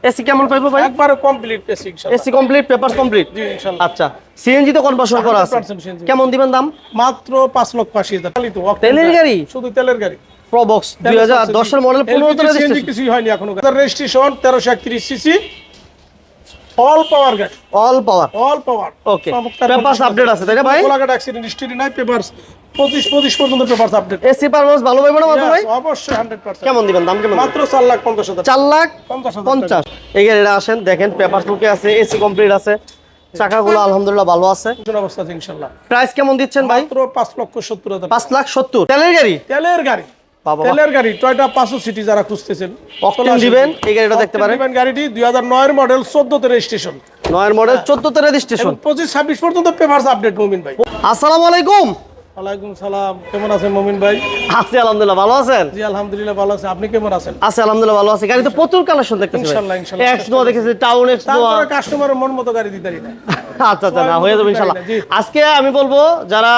AC কেমন পাইবো ভাই? একবারে কমপ্লিট এসি ইনশাআল্লাহ। AC complete, papers complete. জি ইনশাআল্লাহ। আচ্ছা, সিএনজি তো কনভার্সন করা আছে। 100% CNG কেমন দিবেন দাম? মাত্র 5,80,000 খালি তো তেলের গাড়ি, শুধু তেলের গাড়ি। প্রবক্স 2010 এর মডেল, 15 তে সিএনজি রেজিস্ট্রেশন। কিছুই হয়নি এখনো। রেজিস্ট্রেশন 1331 সিসি, অল পাওয়ার গাড়ি, all power. All power. Okay, papers update আছে তাই না ভাই? কোলাঘাট অ্যাক্সিডেন্ট হিস্টরি নাই, পেপারস 25 পর্যন্ত পেপারস আপডেট। এসি পারফরম্যান্স ভালো পাইবো না মাত্র ভাই? অবশ্যই 100%। কেমন দিবেন দাম? কেমন? মাত্র 4,50,000। 4,50,000। এই গাড়িটা আসেন দেখেন, পেপারস লুকে আছে, এসি কমপ্লিট আছে, চাকাগুলো আলহামদুলিল্লাহ ভালো আছে। কোন অবস্থা আছে ইনশাআল্লাহ। প্রাইস কেমন দিচ্ছেন ভাই? মাত্র 5,70,000। 5,70,000। তেলের গাড়ি, তেলের গাড়ি, বাবা তেলের গাড়ি টয়োটা পাসো সিটি যারা খুঁজতেছেন, অকটেন দিবেন, এই গাড়িটা দেখতে পারেন। দিবেন গাড়িটি 2009 এর মডেল, 14 তে রেজিস্ট্রেশন, 9 এর মডেল, 14 তে রেজিস্ট্রেশন। 25-26 পর্যন্ত পেপারস আপডেট। মুমিন ভাই, আসসালামু আলাইকুম। ওয়ালাইকুম সালাম। কেমন আছেন মুমিন ভাই? আছি আলহামদুলিল্লাহ, ভালো আছেন? জি আলহামদুলিল্লাহ ভালো আছি। আপনি কেমন আছেন? আছি আলহামদুলিল্লাহ ভালো আছি। গাড়ি তো প্রচুর কালেকশন দেখতেছি ভাই। ইনশাআল্লাহ, ইনশাআল্লাহ। এক্স নো দেখেছি, টাউন এক্স নো। তারপরে কাস্টমারের মন মতো গাড়ি দিতে পারি না। আচ্ছা আচ্ছা, না হয়ে যাবে ইনশাআল্লাহ। জি। আজকে আমি বলবো যারা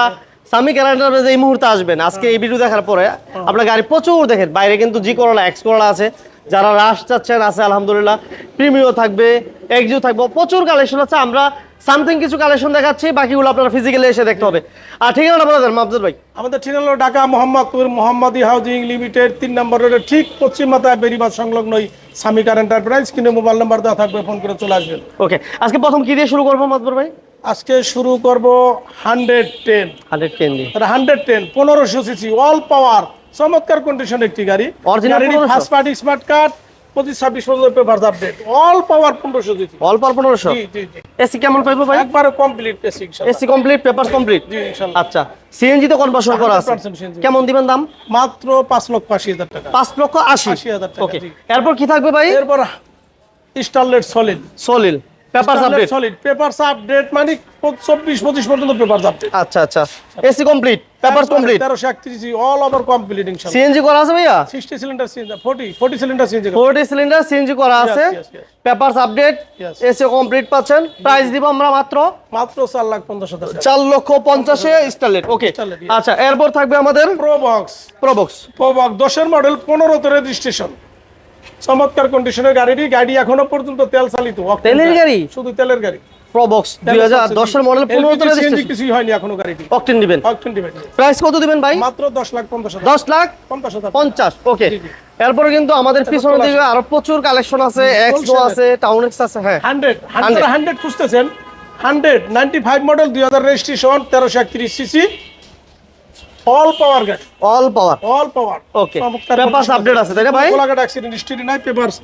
সামি ক্যারেন্টার এই মুহূর্তে আসবেন, আজকে এই ভিডিও দেখার পরে আপনার গাড়ি প্রচুর দেখেন। বাইরে কিন্তু জি করোলা, এক্স করোলা আছে, যারা রাশ চাচ্ছেন আছে আলহামদুলিল্লাহ, প্রিমিও থাকবে, এক্সিও থাকবে, প্রচুর কালেকশন আছে। আমরা সামথিং কিছু কালেকশন দেখাচ্ছি, বাকিগুলো আপনারা ফিজিক্যালি এসে দেখতে হবে। আর ঠিকানাটা বলে দেন মাহমুদ ভাই। আমাদের ঠিকানা হলো ঢাকা মোহাম্মদপুর, মোহাম্মদী হাউজিং লিমিটেড 3 নম্বর রোডের ঠিক পশ্চিম মাথায় বেরিবাদ সংলগ্নই সামি কার এন্টারপ্রাইজ। কিনে মোবাইল নাম্বার দেওয়া থাকবে, ফোন করে চলে আসবেন। ওকে, আজকে প্রথম কি দিয়ে শুরু করবো মাহমুদ ভাই? আজকে শুরু করব 110 110 দিয়ে। 110 1500 সিসি অল পাওয়ার, চমৎকার কন্ডিশন একটি গাড়ি। Original 1500? First party smart card, 25-26 পর্যন্ত পেপারস আপডেট, অল পাওয়ার 1500 সিসি। অল্প 1500। জি জি জি। এসি কেমন পাইবো ভাই? একবারে কমপ্লিট এসি ইনশাআল্লাহ। AC complete, papers complete. জি ইনশাআল্লাহ। আচ্ছা, সিএনজি তো কনভার্সন করা আছে। 100% CNG। কেমন দিবেন দাম? মাত্র 5,80,000 টাকা। 5,80,000। 80,000 টাকা। ওকে, জি। এরপর কি থাকবে ভাই? এরপর Starlet solid, solid, papers update. Solid papers update মানে 24-25 পর্যন্ত পেপারস আপডেট। আচ্ছা আচ্ছা, AC complete, papers complete, 1331 all over complete ইনশাআল্লাহ। সিএনজি করা আছে ভাইয়া? 60 cylinder CNG, 40 cylinder CNG. 40 cylinder CNG করা আছে, yes, yes. Papers update, Yes. AC complete পাচ্ছেন। প্রাইস দিব আমরা মাত্র 4,50,000 টাকা। 4,50,000 এ স্টারলেট। Okay, Starlet, yes. আচ্ছা, এরপর থাকবে আমাদের প্রোবক্স, প্রবক্স। 10 এর মডেল, 15 তে রেজিস্ট্রেশন, চমৎকার কন্ডিশনের গাড়িটি। গাড়ি এখনো পর্যন্ত তেল চালিত, তেলের গাড়ি, শুধু তেলের গাড়ি। প্রবক্স 2010 এর মডেল, 15 তে সিএনজি রেজিস্ট্রেশন, কিছুই হয়নি এখনো গাড়িটি। অকটেন দিবেন। অকটেন দিবেন। প্রাইস কত দিবেন ভাই? মাত্র 10,50,000। 10,50,000। 50,000। ওকে, জি, জি। এরপরে কিন্তু আমাদের পিছনের দিকে আরো প্রচুর কালেকশন আছে, এক্স নো আছে, টাউন এক্স আছে। হ্যাঁ, 100 খুঁজতেছেন? 195 model, 2000 registration, 1331 CC, all power গাড়ি, all power. All power. Okay, papers update আছে তাই না ভাই? কোলাঘাট অ্যাক্সিডেন্ট হিস্টরি নাই, পেপারস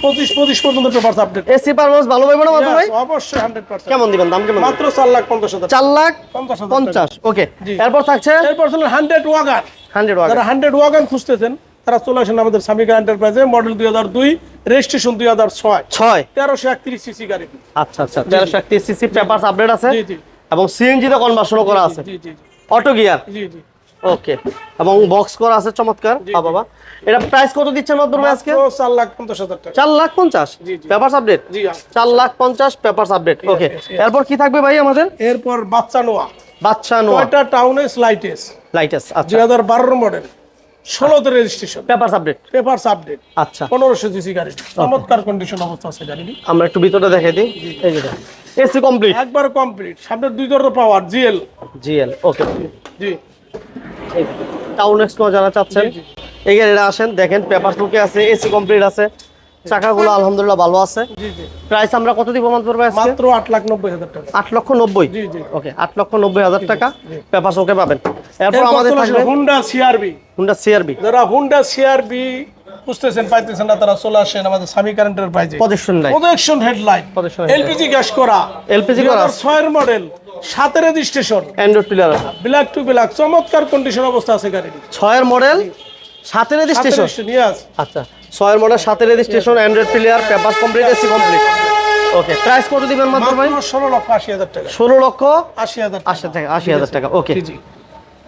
25 পর্যন্ত পেপারস আপডেট। এসি পারফরম্যান্স ভালো পাইবো না মাত্র ভাই? অবশ্যই 100%। কেমন দিবেন দাম? কেমন? মাত্র 4,50,000। 4,50,000। ওকে, জি। এরপর থাকছে এরপর হলো 100 ওয়াগন। 100 ওয়াগন। যারা 100 ওয়াগন খুঁজতেছেন তারা চলে আসেন আমাদের সামিকা এন্টারপ্রাইজে। Model 2002, registration 2006, 6। 1331 সিসি গাড়ি। আচ্ছা আচ্ছা, 1331 সিসি, পেপারস আপডেট আছে জি জি এবং সিএনজি তে কনভার্সনও করা আছে, জি জি অটো গিয়ার। জি জি। ওকে, এবং বক্স করা আছে চমৎকার। বাবা, এটা প্রাইস কত দিচ্ছেন মাত্র ভাই আজকে? মাত্র 4,50,000 টাকা। 4,50,000 জি, জি। Papers update. জি 4,50,000 papers update. Okay, yes, yes. এরপর কি থাকবে ভাই আমাদের? এরপর বাচ্চা নোয়া, বাচ্চা নোয়া, টয়োটা টাউনেস লাইটেস, লাইটাস। আচ্ছা, 2012 মডেল, 16 তে registration, papers update. Papers update, আচ্ছা, 1500 সিসি গাড়ি। চমৎকার কন্ডিশন অবস্থা আছে গাড়িটি। আমরা একটু ভিতরটা দেখাই দিই। এই যে এসি কমপ্লিট, একবার কমপ্লিট, সামনের 2 দরজা পাওয়ার, জিএল। জিএল। ওকে, জি টাউন এক্স নো যারা চাচ্ছেন জি, জি। এই গাড়িটা আসেন দেখেন, পেপারস লুকে আছে, এসি কমপ্লিট আছে, চাকাগুলো আলহামদুলিল্লাহ ভালো আছে। জি জি। প্রাইস আমরা কত দিব মাত্র ভাই আজকে? মাত্র 8,90,000 টাকা। 8,90,000। জি জি। ওকে, 8,90,000 টাকা পেপারস ওকে পাবেন। এরপর এরপর আমাদের চলে আসে থাকবে হুন্ডা সিআরবি। হুন্ডা সিআরবি, যারা হুন্ডা সিআরবি খুঁজতেছেন, পাইতেছেন না, তারা চলে আসেন আমাদের সামি কারেন্ট এন্টারপ্রাইজে। Projection light, projection headlight, Projection headlight। LPG gas করা, LPG করা। 2006 এর মডেল, 7 এর রেজিস্ট্রেশন, অ্যান্ড্রয়েড প্লেয়ার আছে, ব্ল্যাক টু ব্ল্যাক, চমৎকার কন্ডিশন অবস্থা আছে গাড়িটি। 6 এর মডেল, 7 এর রেজিস্ট্রেশন। ইয়াস। আচ্ছা, 6 এর মডেল, 7 এর registration, Android player, papers complete, AC complete. Okay, price কত দিবেন মাত্র ভাই? মাত্র 16,80,000 টাকা। 16,80,000 80,000 টাকা। 80,000 টাকা। ওকে, জি জি।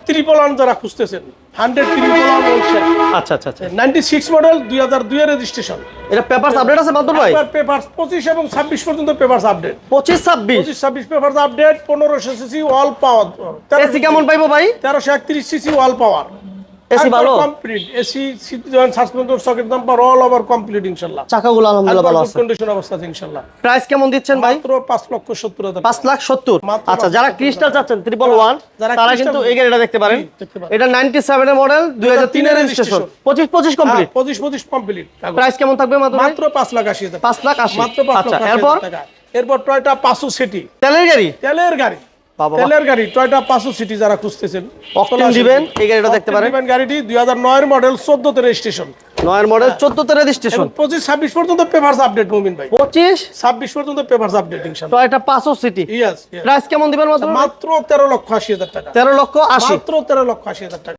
ট্রিপল ওয়ান যারা খুঁজতেছেন, 100 ট্রিপল ওয়ান ওলসেন, আচ্ছা আচ্ছা আচ্ছা, 96 মডেল, 2002 এর রেজিস্ট্রেশন। এটা পেপারস আপডেট আছে মাত্র ভাই? পেপারস 25 এবং 26 পর্যন্ত papers update. 25-26 25-26 papers update, 1500 CC all power. AC কেমন পাইবো ভাই? 1331 সিসি অল পাওয়ার। এসি ভালো, complete AC seat joint suspension socket damper all over complete ইনশাআল্লাহ। চাকাগুলো আলহামদুলিল্লাহ ভালো আছে। কন্ডিশন অবস্থা আছে ইনশাআল্লাহ। প্রাইস কেমন দিচ্ছেন ভাই? মাত্র 5,70,000 5,70,000। মাত্র আচ্ছা, যারা ক্রিস্টাল চাচ্ছেন 111 যারা তারা crystal কিন্তু এই গাড়িটা দেখতে পারেন। দেখতে পারেন। এটা 97 এর মডেল, 2003 এর রেজিস্ট্রেশন, 25 কমপ্লিট। 25 কমপ্লিট। প্রাইস কেমন থাকবে মাত্র? মাত্র 5,80,000। 5,80,000। মাত্র আচ্ছা, 5,80,000 টাকা। এরপর টয়োটা পাসো সিটি, তেলের গাড়ি, তেলের গাড়ি, বাবা। তেলের গাড়ি টয়োটা পাসো সিটি যারা খুঁজতেছেন, অকটেন দিবেন, এই গাড়িটা দেখতে পারেন। দিবেন গাড়িটি 2009 এর মডেল, 14 তে রেজিস্ট্রেশন, 9 এর মডেল, 14 তে রেজিস্ট্রেশন, 25-26 পর্যন্ত পেপারস আপডেট মুমিন ভাই। 25 পর্যন্ত পেপারস আপডেট ইনশাআল্লাহ। Toyota Passo city. Yes. Price কেমন দিবেন মাত্র? মাত্র 13,80,000 টাকা। 13,80,000। মাত্র 13,80,000 টাকা।